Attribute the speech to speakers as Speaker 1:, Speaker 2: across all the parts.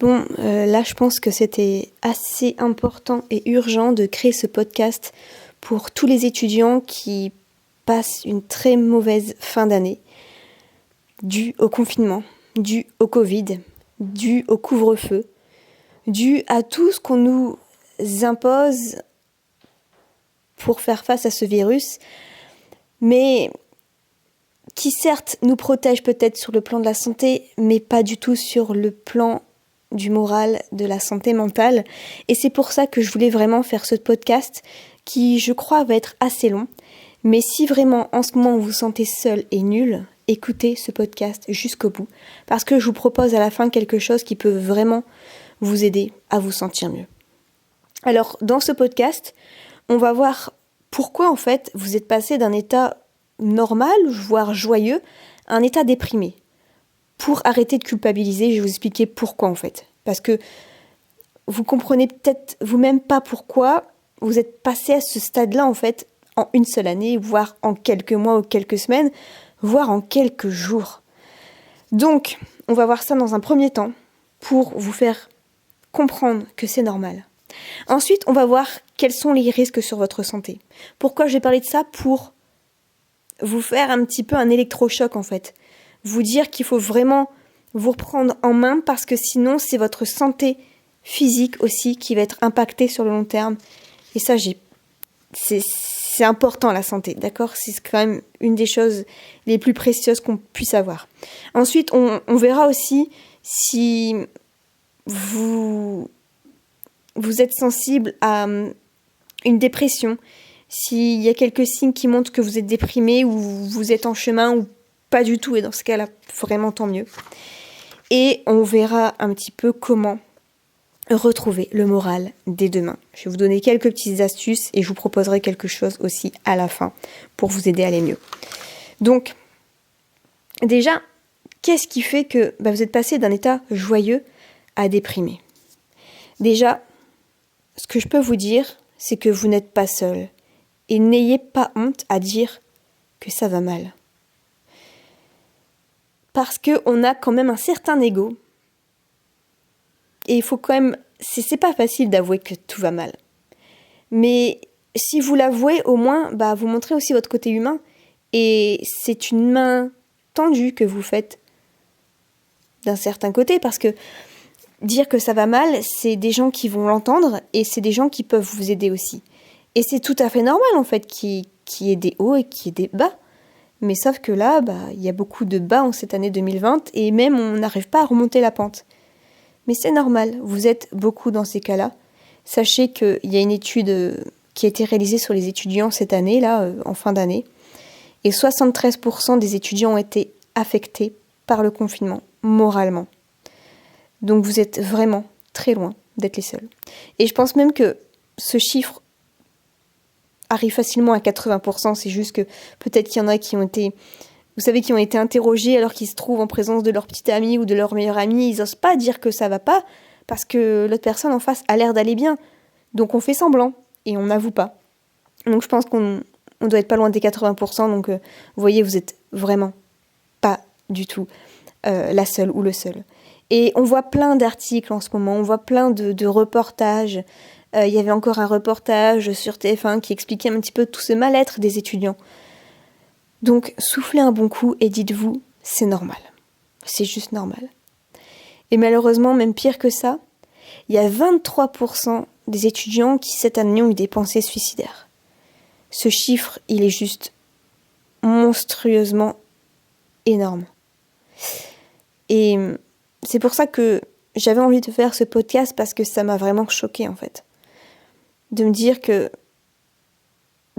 Speaker 1: Bon, là, je pense que c'était assez important et urgent de créer ce podcast pour tous les étudiants qui passent une très mauvaise fin d'année, due au confinement, due au Covid, due au couvre-feu, due à tout ce qu'on nous impose pour faire face à ce virus, mais qui certes nous protège peut-être sur le plan de la santé, mais pas du tout sur le plan du moral, de la santé mentale. Et c'est pour ça que je voulais vraiment faire ce podcast qui, je crois, va être assez long. Mais si vraiment en ce moment vous vous sentez seul et nul, écoutez ce podcast jusqu'au bout. Parce que je vous propose à la fin quelque chose qui peut vraiment vous aider à vous sentir mieux. Alors, dans ce podcast, on va voir pourquoi en fait vous êtes passé d'un état normal, voire joyeux, à un état déprimé. Pour arrêter de culpabiliser, je vais vous expliquer pourquoi en fait. Parce que vous comprenez peut-être vous-même pas pourquoi vous êtes passé à ce stade-là en fait en une seule année, voire en quelques mois ou quelques semaines, voire en quelques jours. Donc, on va voir ça dans un premier temps pour vous faire comprendre que c'est normal. Ensuite, on va voir quels sont les risques sur votre santé. Pourquoi je vais parler de ça? Pour vous faire un petit peu un électrochoc en fait. Vous dire qu'il faut vraiment vous reprendre en main parce que sinon c'est votre santé physique aussi qui va être impactée sur le long terme. Et ça, c'est important la santé, d'accord? C'est quand même une des choses les plus précieuses qu'on puisse avoir. Ensuite, on verra aussi si vous êtes sensible à une dépression, s'il y a quelques signes qui montrent que vous êtes déprimé ou vous êtes en chemin ou pas du tout, et dans ce cas-là, vraiment tant mieux. Et on verra un petit peu comment retrouver le moral dès demain. Je vais vous donner quelques petites astuces et je vous proposerai quelque chose aussi à la fin pour vous aider à aller mieux. Donc, déjà, qu'est-ce qui fait que vous êtes passé d'un état joyeux à déprimé? Déjà, ce que je peux vous dire, c'est que vous n'êtes pas seul. Et n'ayez pas honte à dire que ça va mal. Parce qu'on a quand même un certain ego. Et il faut quand même... C'est pas facile d'avouer que tout va mal. Mais si vous l'avouez, au moins, vous montrez aussi votre côté humain. Et c'est une main tendue que vous faites d'un certain côté. Parce que dire que ça va mal, c'est des gens qui vont l'entendre et c'est des gens qui peuvent vous aider aussi. Et c'est tout à fait normal en fait qu'il y ait des hauts et qu'il y ait des bas. Mais sauf que là, il y a beaucoup de bas en cette année 2020 et même on n'arrive pas à remonter la pente. Mais c'est normal, vous êtes beaucoup dans ces cas-là. Sachez qu'il y a une étude qui a été réalisée sur les étudiants cette année, là, en fin d'année. Et 73% des étudiants ont été affectés par le confinement, moralement. Donc vous êtes vraiment très loin d'être les seuls. Et je pense même que ce chiffre arrive facilement à 80%, c'est juste que peut-être qu'il y en a qui ont été, qui ont été interrogés alors qu'ils se trouvent en présence de leur petit ami ou de leur meilleur ami, ils n'osent pas dire que ça va pas, parce que l'autre personne en face a l'air d'aller bien. Donc on fait semblant, et on n'avoue pas. Donc je pense qu'on doit être pas loin des 80%, donc vous voyez, vous êtes vraiment pas du tout la seule ou le seul. Et on voit plein d'articles en ce moment, on voit plein de reportages. Il y avait encore un reportage sur TF1 qui expliquait un petit peu tout ce mal-être des étudiants. Donc, soufflez un bon coup et dites-vous, c'est normal. C'est juste normal. Et malheureusement, même pire que ça, il y a 23% des étudiants qui, cette année, ont eu des pensées suicidaires. Ce chiffre, il est juste monstrueusement énorme. Et c'est pour ça que j'avais envie de faire ce podcast parce que ça m'a vraiment choquée, en fait. De me dire que,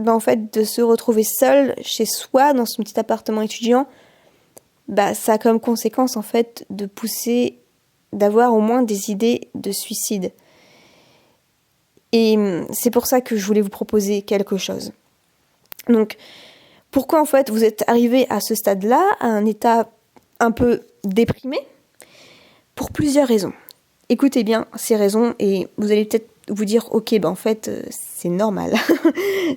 Speaker 1: en fait, de se retrouver seul chez soi, dans son petit appartement étudiant, ça a comme conséquence, en fait, de pousser, d'avoir au moins des idées de suicide. Et c'est pour ça que je voulais vous proposer quelque chose. Donc, pourquoi, en fait, vous êtes arrivé à ce stade-là, à un état un peu déprimé? Pour plusieurs raisons. Écoutez bien ces raisons et vous allez peut-être vous dire « Ok, en fait, c'est normal. »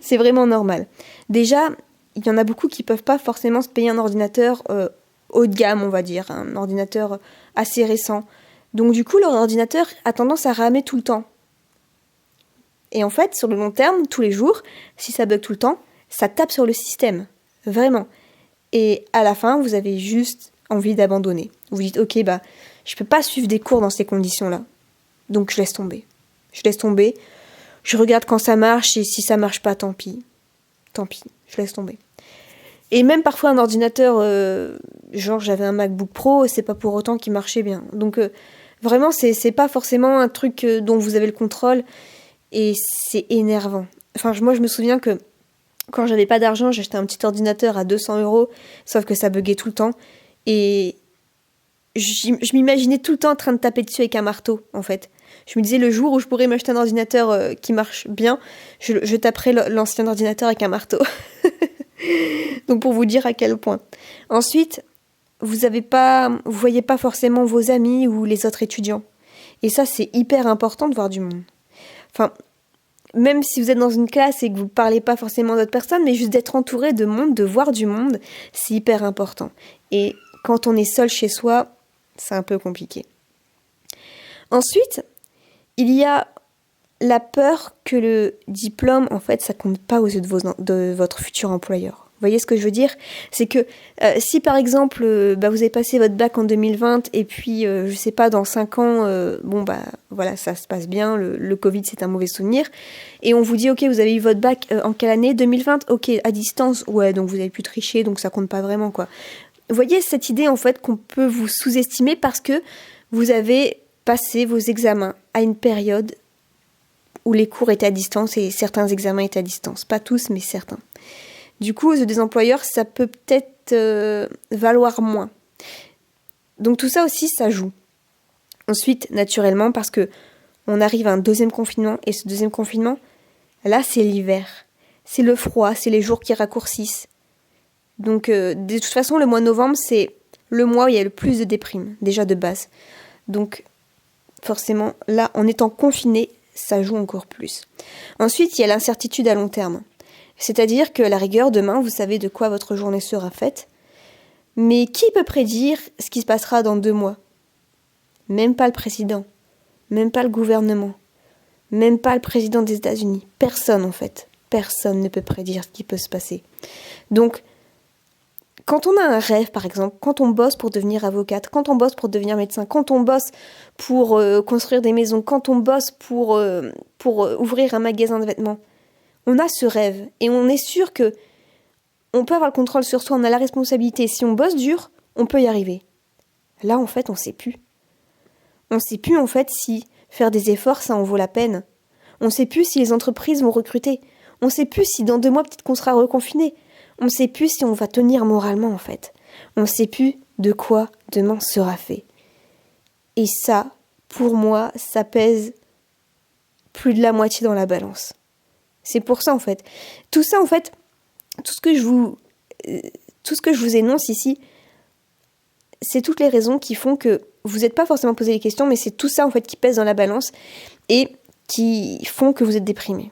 Speaker 1: C'est vraiment normal. Déjà, il y en a beaucoup qui ne peuvent pas forcément se payer un ordinateur haut de gamme, on va dire. Un ordinateur assez récent. Donc du coup, leur ordinateur a tendance à ramer tout le temps. Et en fait, sur le long terme, tous les jours, si ça bug tout le temps, ça tape sur le système. Vraiment. Et à la fin, vous avez juste envie d'abandonner. Vous dites, ok, je peux pas suivre des cours dans ces conditions-là. Donc je laisse tomber. Je regarde quand ça marche, et si ça marche pas, tant pis. Je laisse tomber. Et même parfois un ordinateur, genre j'avais un MacBook Pro, c'est pas pour autant qu'il marchait bien. Donc vraiment, c'est pas forcément un truc dont vous avez le contrôle. Et c'est énervant. Enfin, moi, je me souviens que quand j'avais pas d'argent, j'achetais un petit ordinateur à 200 €, sauf que ça buguait tout le temps. Et je m'imaginais tout le temps en train de taper dessus avec un marteau, en fait. Je me disais, le jour où je pourrais m'acheter un ordinateur qui marche bien, je taperai l'ancien ordinateur avec un marteau. Donc, pour vous dire à quel point. Ensuite, vous voyez pas forcément vos amis ou les autres étudiants. Et ça, c'est hyper important de voir du monde. Enfin, même si vous êtes dans une classe et que vous ne parlez pas forcément d'autres personnes, mais juste d'être entouré de monde, de voir du monde, c'est hyper important. Et quand on est seul chez soi, c'est un peu compliqué. Ensuite, il y a la peur que le diplôme, en fait, ça compte pas aux yeux de votre futur employeur. Vous voyez ce que je veux dire ? C'est que si par exemple vous avez passé votre bac en 2020 et puis je sais pas dans 5 ans voilà, ça se passe bien, le Covid c'est un mauvais souvenir et on vous dit OK, vous avez eu votre bac en quelle année ? 2020 ? OK, à distance. Ouais, donc vous avez pu tricher, donc ça compte pas vraiment quoi. Vous voyez cette idée en fait qu'on peut vous sous-estimer parce que vous avez passé vos examens à une période où les cours étaient à distance et certains examens étaient à distance, pas tous mais certains. Du coup, aux yeux des employeurs, ça peut peut-être valoir moins. Donc tout ça aussi, ça joue. Ensuite, naturellement, parce que on arrive à un deuxième confinement, et ce deuxième confinement, là, c'est l'hiver. C'est le froid, c'est les jours qui raccourcissent. Donc, de toute façon, le mois de novembre, c'est le mois où il y a le plus de déprime, déjà de base. Donc, forcément, là, en étant confiné, ça joue encore plus. Ensuite, il y a l'incertitude à long terme. C'est-à-dire que à la rigueur, demain, vous savez de quoi votre journée sera faite. Mais qui peut prédire ce qui se passera dans 2 mois ? Même pas le président. Même pas le gouvernement. Même pas le président des États-Unis. Personne, en fait. Personne ne peut prédire ce qui peut se passer. Donc, quand on a un rêve, par exemple, quand on bosse pour devenir avocate, quand on bosse pour devenir médecin, quand on bosse pour construire des maisons, quand on bosse pour ouvrir un magasin de vêtements, on a ce rêve et on est sûr que on peut avoir le contrôle sur soi, on a la responsabilité. Si on bosse dur, on peut y arriver. Là, en fait, on sait plus. On sait plus, en fait, si faire des efforts, ça en vaut la peine. On sait plus si les entreprises vont recruter. On sait plus si dans 2 mois, peut-être qu'on sera reconfiné. On sait plus si on va tenir moralement, en fait. On sait plus de quoi demain sera fait. Et ça, pour moi, ça pèse plus de la moitié dans la balance. C'est pour ça, en fait. Tout ça, en fait, tout ce que je vous énonce ici, c'est toutes les raisons qui font que vous n'êtes pas forcément posé les questions, mais c'est tout ça, en fait, qui pèse dans la balance et qui font que vous êtes déprimé.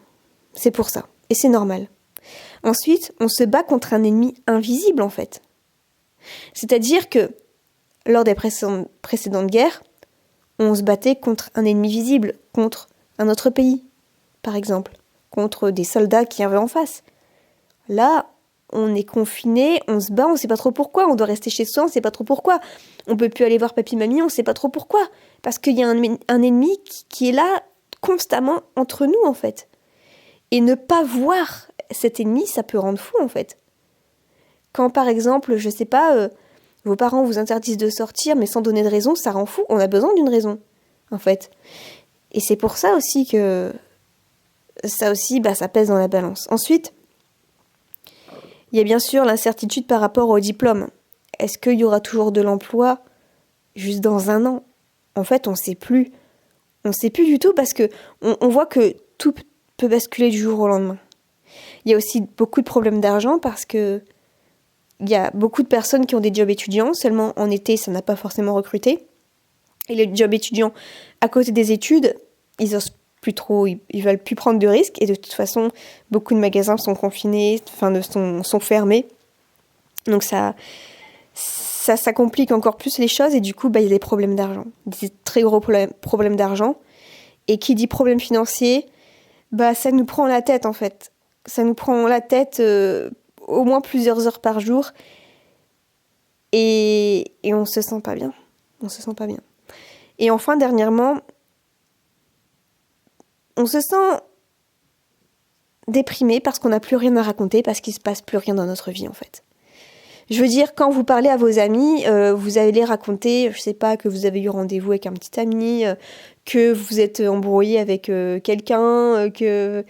Speaker 1: C'est pour ça. Et c'est normal. Ensuite, on se bat contre un ennemi invisible, en fait. C'est-à-dire que, lors des précédentes guerres, on se battait contre un ennemi visible, contre un autre pays, par exemple, contre des soldats qui avaient en face. Là, on est confiné, on se bat, on sait pas trop pourquoi, on doit rester chez soi, on sait pas trop pourquoi. On peut plus aller voir papy, mamie, on sait pas trop pourquoi. Parce qu'il y a un ennemi qui est là constamment entre nous, en fait. Et ne pas voir cet ennemi, ça peut rendre fou, en fait. Quand, par exemple, je sais pas, vos parents vous interdisent de sortir, mais sans donner de raison, ça rend fou. On a besoin d'une raison, en fait. Et c'est pour ça aussi que ça pèse dans la balance. Ensuite, il y a bien sûr l'incertitude par rapport au diplôme. Est-ce qu'il y aura toujours de l'emploi juste dans 1 an ? En fait, on sait plus. On sait plus du tout parce que on voit que tout peut basculer du jour au lendemain. Il y a aussi beaucoup de problèmes d'argent parce que il y a beaucoup de personnes qui ont des jobs étudiants. Seulement en été, ça n'a pas forcément recruté. Et les jobs étudiants, à côté des études, ils osent plus trop, ils veulent plus prendre de risques. Et de toute façon, beaucoup de magasins sont confinés, sont fermés. Donc ça ça complique encore plus les choses et du coup, il y a des problèmes d'argent. Des très gros problèmes d'argent. Et qui dit problème financier, ça nous prend la tête en fait. Ça nous prend la tête au moins plusieurs heures par jour. Et on se sent pas bien. On se sent pas bien. Et enfin, dernièrement, on se sent déprimé parce qu'on n'a plus rien à raconter, parce qu'il se passe plus rien dans notre vie en fait. Je veux dire, quand vous parlez à vos amis, vous allez raconter, je sais pas, que vous avez eu rendez-vous avec un petit ami, que vous êtes embrouillé avec quelqu'un, que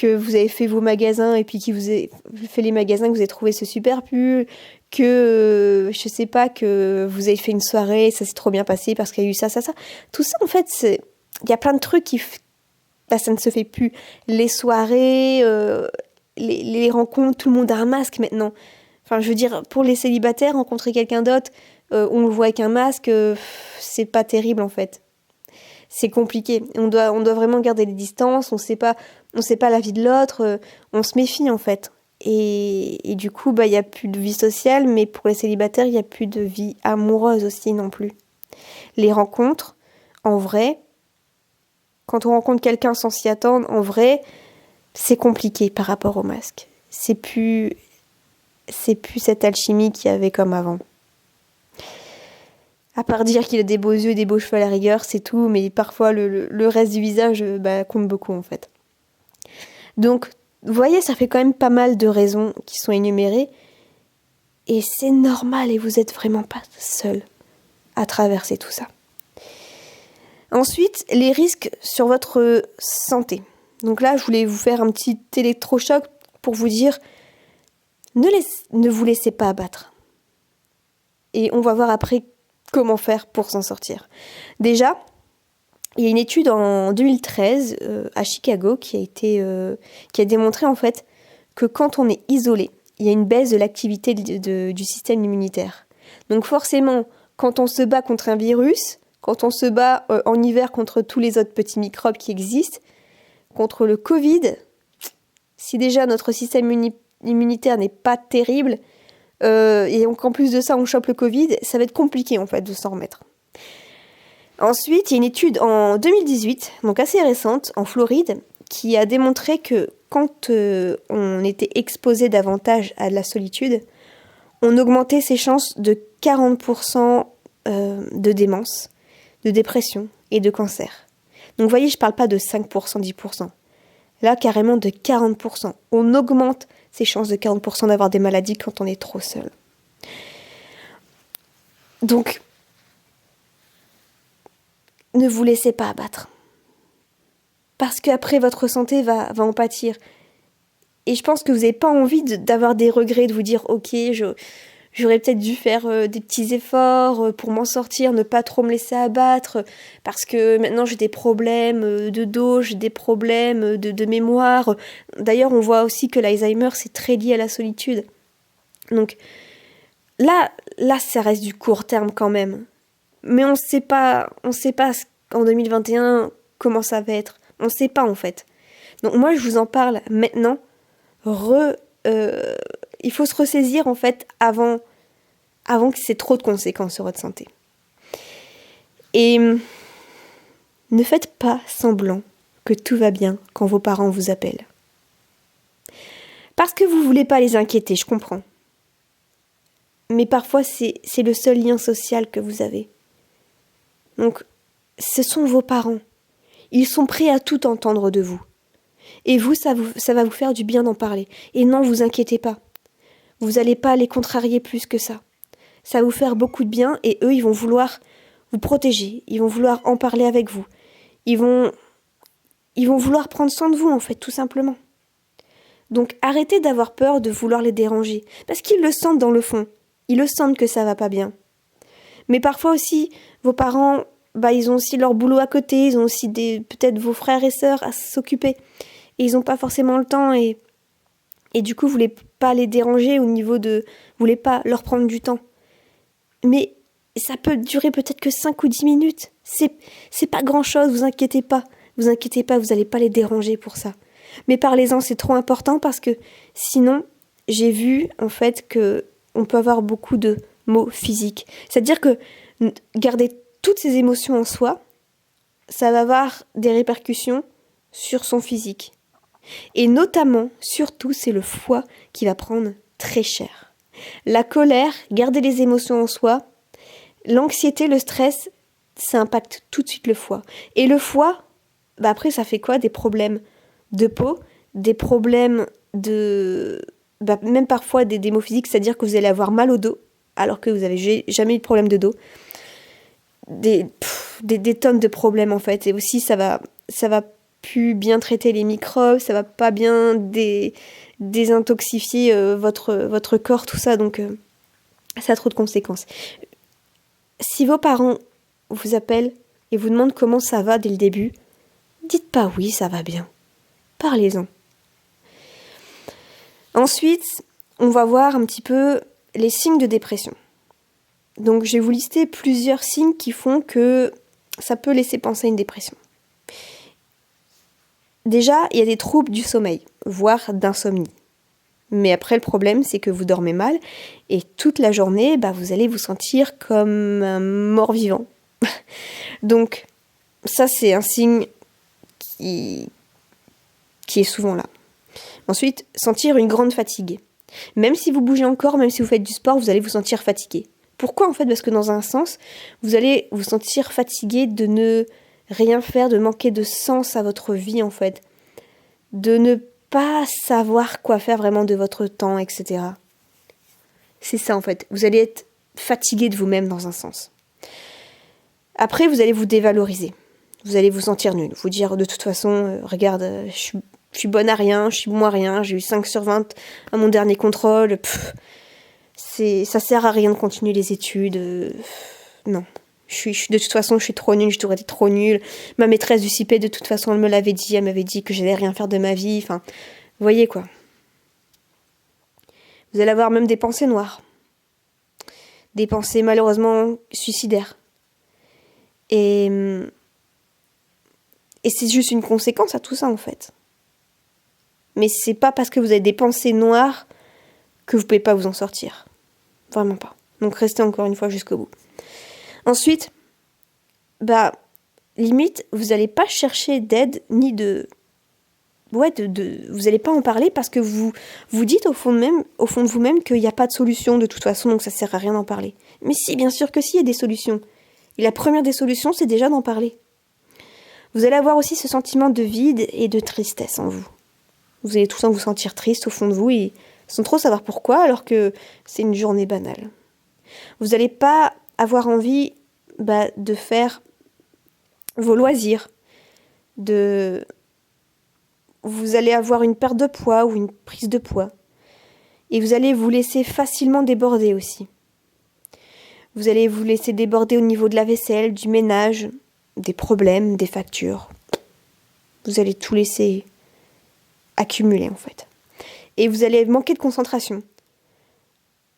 Speaker 1: vous avez fait vos magasins et puis qui vous a fait les magasins, que vous avez trouvé ce super pull, que, je sais pas, que vous avez fait une soirée, ça s'est trop bien passé parce qu'il y a eu ça. Tout ça, en fait, il y a plein de trucs qui... ça ne se fait plus. Les soirées, les rencontres, tout le monde a un masque maintenant. Enfin, je veux dire, pour les célibataires, rencontrer quelqu'un d'autre, on le voit avec un masque, c'est pas terrible en fait. C'est compliqué. On doit vraiment garder les distances, on sait pas la vie de l'autre, on se méfie en fait. Et du coup, il y a plus de vie sociale, mais pour les célibataires, il y a plus de vie amoureuse aussi non plus. Les rencontres, en vrai, quand on rencontre quelqu'un sans s'y attendre, en vrai, c'est compliqué par rapport au masque. C'est plus cette alchimie qu'il y avait comme avant. À part dire qu'il a des beaux yeux et des beaux cheveux à la rigueur, c'est tout, mais parfois le reste du visage compte beaucoup en fait. Donc, vous voyez, ça fait quand même pas mal de raisons qui sont énumérées, et c'est normal, et vous n'êtes vraiment pas seul à traverser tout ça. Ensuite, les risques sur votre santé. Donc là, je voulais vous faire un petit électrochoc pour vous dire, ne vous laissez pas abattre. Et on va voir après comment faire pour s'en sortir. Déjà, il y a une étude en 2013 à Chicago qui a démontré en fait que quand on est isolé, il y a une baisse de l'activité du système immunitaire. Donc forcément, quand on se bat contre un virus, quand on se bat en hiver contre tous les autres petits microbes qui existent, contre le Covid, si déjà notre système immunitaire n'est pas terrible, et donc en plus de ça on chope le Covid, ça va être compliqué en fait de s'en remettre. Ensuite, il y a une étude en 2018, donc assez récente, en Floride, qui a démontré que quand on était exposé davantage à la solitude, on augmentait ses chances de 40% de démence, de dépression et de cancer. Donc vous voyez, je ne parle pas de 5%, 10%. Là, carrément de 40%. On augmente ses chances de 40% d'avoir des maladies quand on est trop seul. Donc, ne vous laissez pas abattre. Parce qu'après, votre santé va en pâtir. Et je pense que vous n'avez pas envie d'avoir des regrets, de vous dire « Ok, j'aurais peut-être dû faire des petits efforts pour m'en sortir, ne pas trop me laisser abattre, parce que maintenant j'ai des problèmes de dos, j'ai des problèmes de mémoire. » D'ailleurs, on voit aussi que l'Alzheimer, c'est très lié à la solitude. Donc là, ça reste du court terme quand même. Mais on sait pas en 2021 comment ça va être. On sait pas en fait. Donc moi, je vous en parle maintenant. Il faut se ressaisir en fait avant que c'est trop de conséquences sur votre santé. Et ne faites pas semblant que tout va bien quand vos parents vous appellent. Parce que vous voulez pas les inquiéter, je comprends. Mais parfois c'est le seul lien social que vous avez. Donc ce sont vos parents. Ils sont prêts à tout entendre de vous. Et vous, ça va vous faire du bien d'en parler. Et non, vous inquiétez pas. Vous n'allez pas les contrarier plus que ça. Ça va vous faire beaucoup de bien et eux, ils vont vouloir vous protéger. Ils vont vouloir en parler avec vous. Ils vont vouloir prendre soin de vous, en fait, tout simplement. Donc, arrêtez d'avoir peur de vouloir les déranger. Parce qu'ils le sentent dans le fond. Ils le sentent que ça va pas bien. Mais parfois aussi, vos parents, ils ont aussi leur boulot à côté. Ils ont aussi peut-être vos frères et sœurs à s'occuper. Et ils n'ont pas forcément le temps et du coup, vous voulez pas les déranger au niveau de... Vous voulez pas leur prendre du temps. Mais ça peut durer peut-être que 5 ou 10 minutes. C'est pas grand-chose, vous inquiétez pas. Vous inquiétez pas, vous allez pas les déranger pour ça. Mais parlez-en, c'est trop important parce que sinon, j'ai vu en fait que on peut avoir beaucoup de mot physique. C'est-à-dire que garder toutes ces émotions en soi, ça va avoir des répercussions sur son physique. Et notamment, surtout, c'est le foie qui va prendre très cher. La colère, garder les émotions en soi, l'anxiété, le stress, ça impacte tout de suite le foie. Et le foie, après, ça fait quoi? Des problèmes de peau, des problèmes de... même parfois des maux physiques, c'est-à-dire que vous allez avoir mal au dos, alors que vous n'avez jamais eu de problème de dos. Des tonnes de problèmes, en fait. Et aussi, ça va plus bien traiter les microbes, ça va pas bien désintoxifier votre corps, tout ça, donc ça a trop de conséquences. Si vos parents vous appellent et vous demandent comment ça va dès le début, dites pas oui, ça va bien. Parlez-en. Ensuite, on va voir un petit peu les signes de dépression. Donc je vais vous lister plusieurs signes qui font que ça peut laisser penser à une dépression. Déjà, il y a des troubles du sommeil, voire d'insomnie. Mais après, le problème, c'est que vous dormez mal et toute la journée, vous allez vous sentir comme un mort-vivant. Donc, ça, c'est un signe qui est souvent là. Ensuite, sentir une grande fatigue. Même si vous bougez encore, même si vous faites du sport, vous allez vous sentir fatigué. Pourquoi en fait? Parce que dans un sens, vous allez vous sentir fatigué de ne rien faire, de manquer de sens à votre vie en fait. De ne pas savoir quoi faire vraiment de votre temps, etc. C'est ça en fait. Vous allez être fatigué de vous-même dans un sens. Après, vous allez vous dévaloriser. Vous allez vous sentir nul. Vous dire de toute façon, regarde, je suis bonne à rien, je suis bon à rien, j'ai eu 5/20 à mon dernier contrôle. Ça sert à rien de continuer les études. Non. De toute façon, je suis trop nulle, je devrais être trop nulle. Ma maîtresse du CP, de toute façon, elle me l'avait dit, elle m'avait dit que j'allais rien faire de ma vie. Enfin, vous voyez quoi. Vous allez avoir même des pensées noires. Des pensées malheureusement suicidaires. Et c'est juste une conséquence à tout ça, en fait. Mais c'est pas parce que vous avez des pensées noires que vous pouvez pas vous en sortir. Vraiment pas. Donc restez encore une fois jusqu'au bout. Ensuite, limite, vous n'allez pas chercher d'aide ni vous n'allez pas en parler parce que vous dites au fond de vous-même qu'il n'y a pas de solution de toute façon, donc ça sert à rien d'en parler. Mais si, bien sûr que si, il y a des solutions. Et la première des solutions, c'est déjà d'en parler. Vous allez avoir aussi ce sentiment de vide et de tristesse en vous. Vous allez tout le temps vous sentir triste au fond de vous et sans trop savoir pourquoi, alors que c'est une journée banale. Vous n'allez pas avoir envie de faire vos loisirs, vous allez avoir une perte de poids ou une prise de poids. Et vous allez vous laisser facilement déborder aussi. Vous allez vous laisser déborder au niveau de la vaisselle, du ménage, des problèmes, des factures. Vous allez tout laisser accumuler en fait. Et vous allez manquer de concentration.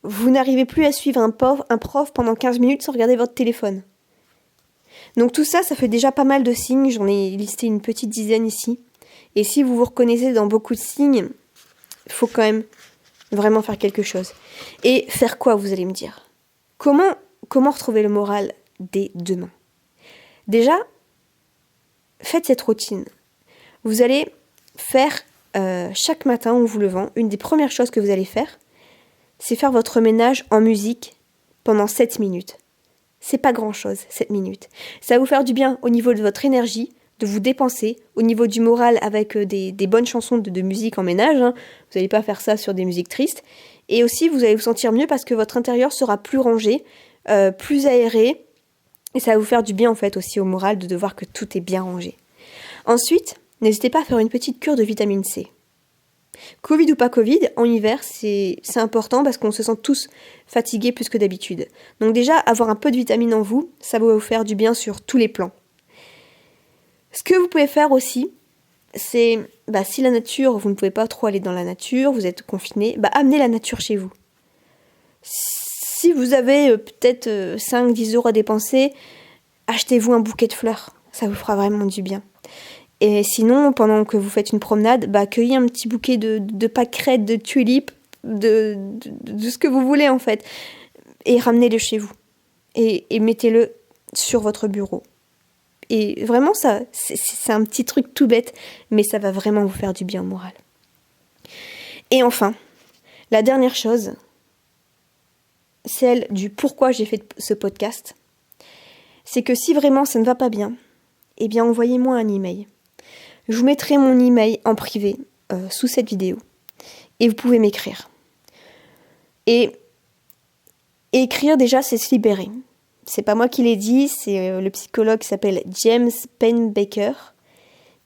Speaker 1: Vous n'arrivez plus à suivre un prof pendant 15 minutes sans regarder votre téléphone. Donc tout ça, ça fait déjà pas mal de signes. J'en ai listé une petite dizaine ici. Et si vous vous reconnaissez dans beaucoup de signes, il faut quand même vraiment faire quelque chose. Et faire quoi, vous allez me dire? Comment retrouver le moral dès demain? Déjà, faites cette routine. Vous allez faire chaque matin en vous levant, une des premières choses que vous allez faire, c'est faire votre ménage en musique pendant 7 minutes. C'est pas grand-chose, 7 minutes. Ça va vous faire du bien au niveau de votre énergie, de vous dépenser, au niveau du moral avec des bonnes chansons de musique en ménage. Vous n'allez pas faire ça sur des musiques tristes. Et aussi, vous allez vous sentir mieux parce que votre intérieur sera plus rangé, plus aéré. Et ça va vous faire du bien en fait aussi au moral de voir que tout est bien rangé. Ensuite, n'hésitez pas à faire une petite cure de vitamine C. Covid ou pas Covid, en hiver, c'est important parce qu'on se sent tous fatigués plus que d'habitude. Donc déjà, avoir un peu de vitamine en vous, ça va vous faire du bien sur tous les plans. Ce que vous pouvez faire aussi, c'est, si la nature, vous ne pouvez pas trop aller dans la nature, vous êtes confiné, amenez la nature chez vous. Si vous avez peut-être 5-10 € à dépenser, achetez-vous un bouquet de fleurs. Ça vous fera vraiment du bien. Et sinon, pendant que vous faites une promenade, cueillez un petit bouquet de pâquerettes, de tulipes, de ce que vous voulez en fait. et ramenez-le chez vous. Et mettez-le sur votre bureau. Et vraiment, ça, c'est un petit truc tout bête, mais ça va vraiment vous faire du bien au moral. Et enfin, la dernière chose, celle du pourquoi j'ai fait ce podcast, c'est que si vraiment ça ne va pas bien, eh bien envoyez-moi un email. Je vous mettrai mon email en privé sous cette vidéo. Et vous pouvez m'écrire. Et écrire déjà, c'est se libérer. C'est pas moi qui l'ai dit, c'est le psychologue qui s'appelle James Pennebaker,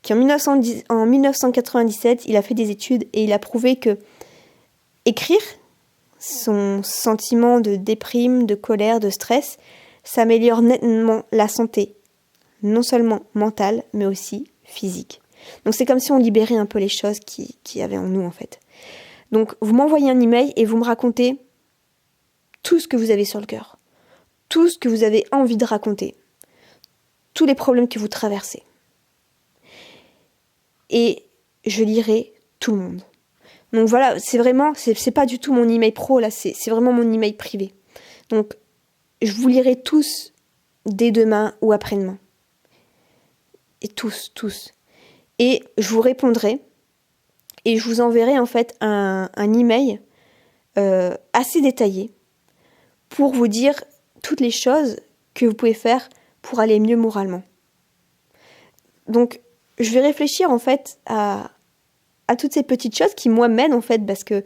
Speaker 1: qui en 1997, il a fait des études et il a prouvé que écrire son sentiment de déprime, de colère, de stress, ça améliore nettement la santé, non seulement mentale, mais aussi physique. Donc c'est comme si on libérait un peu les choses qui y avaient en nous en fait. Donc vous m'envoyez un email et vous me racontez tout ce que vous avez sur le cœur, tout ce que vous avez envie de raconter, tous les problèmes que vous traversez. Et je lirai tout le monde. Donc voilà, c'est pas du tout mon email pro là, c'est vraiment mon email privé. Donc je vous lirai tous dès demain ou après-demain. Et tous. Et je vous répondrai et je vous enverrai en fait un email assez détaillé pour vous dire toutes les choses que vous pouvez faire pour aller mieux moralement. Donc je vais réfléchir en fait à toutes ces petites choses qui moi m'aident en fait, parce que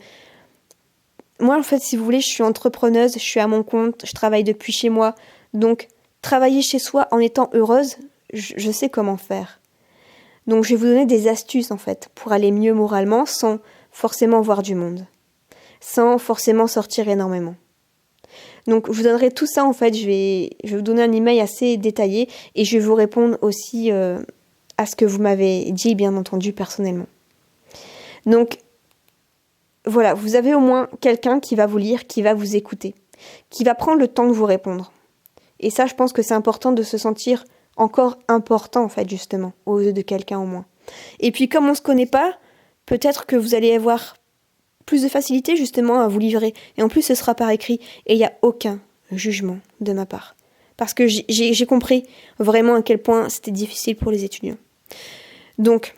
Speaker 1: moi en fait, si vous voulez, je suis entrepreneuse, je suis à mon compte, je travaille depuis chez moi, donc travailler chez soi en étant heureuse, je sais comment faire. Donc je vais vous donner des astuces en fait pour aller mieux moralement sans forcément voir du monde, sans forcément sortir énormément. Donc je vous donnerai tout ça en fait, je vais vous donner un email assez détaillé et je vais vous répondre aussi à ce que vous m'avez dit, bien entendu, personnellement. Donc voilà, vous avez au moins quelqu'un qui va vous lire, qui va vous écouter, qui va prendre le temps de vous répondre. Et ça, je pense que c'est important de se sentir encore important, en fait, justement, aux yeux de quelqu'un au moins. Et puis, comme on ne se connaît pas, peut-être que vous allez avoir plus de facilité, justement, à vous livrer. Et en plus, ce sera par écrit. Et il n'y a aucun jugement de ma part. Parce que j'ai compris vraiment à quel point c'était difficile pour les étudiants. Donc,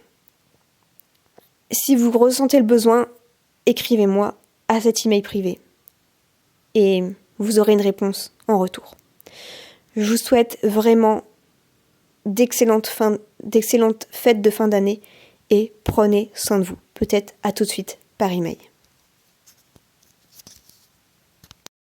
Speaker 1: si vous ressentez le besoin, écrivez-moi à cet email privé. Et vous aurez une réponse en retour. Je vous souhaite vraiment d'excellentes fêtes de fin d'année et prenez soin de vous. Peut-être à tout de suite par email.